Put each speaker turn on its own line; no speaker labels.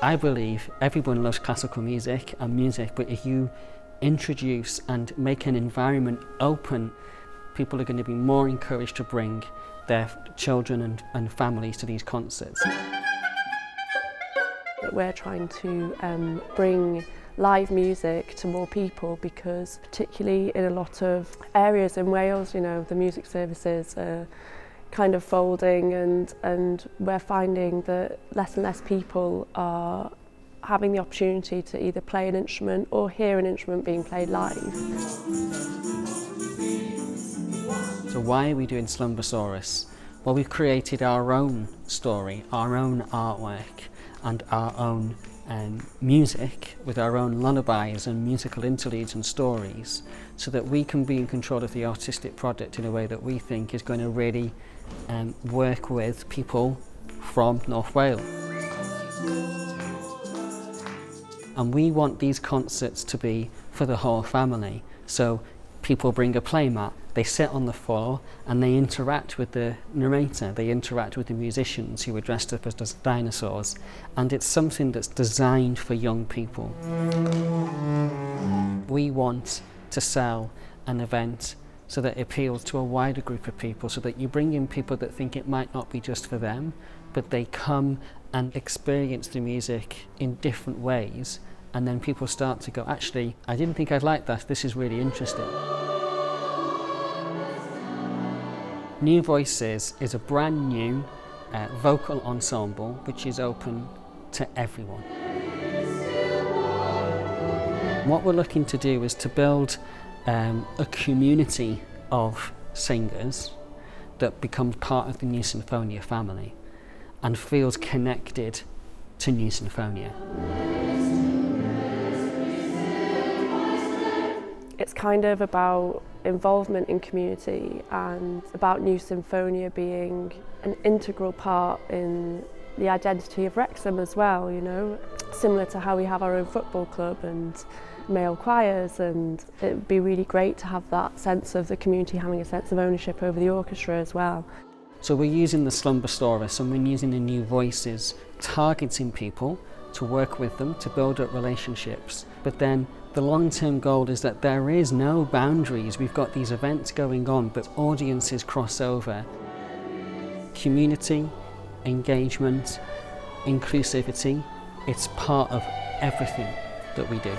I believe everyone loves classical music and music, but if you introduce and make an environment open, people are going to be more encouraged to bring their children and families to these concerts.
We're trying to bring live music to more people, because particularly in a lot of areas in Wales, you know, the music services are kind of folding, and we're finding that less and less people are having the opportunity to either play an instrument or hear an instrument being played live.
So why are we doing Slumbersaurus? Well, we've created our own story, our own artwork and our own music with our own lullabies and musical interludes and stories, so that we can be in control of the artistic product in a way that we think is going to really work with people from North Wales. And we want these concerts to be for the whole family. So people bring a playmat, they sit on the floor and they interact with the narrator, they interact with the musicians who are dressed up as dinosaurs, and it's something that's designed for young people. We want to sell an event so that it appeals to a wider group of people, so that you bring in people that think it might not be just for them, but they come and experience the music in different ways, and then people start to go, actually, I didn't think I'd like that, this is really interesting. New Voices is a brand new vocal ensemble which is open to everyone. What we're looking to do is to build a community of singers that becomes part of the New Sinfonia family and feels connected to New Sinfonia.
It's kind of about involvement in community and about New Sinfonia being an integral part in the identity of Wrexham as well, you know, similar to how we have our own football club and male choirs, and it would be really great to have that sense of the community having a sense of ownership over the orchestra as well.
So we're using the Slumbersaurus and we're using the New Voices, targeting people to work with them, to build up relationships. But then the long-term goal is that there is no boundaries. We've got these events going on, but audiences cross over. Community, engagement, inclusivity, it's part of everything that we do.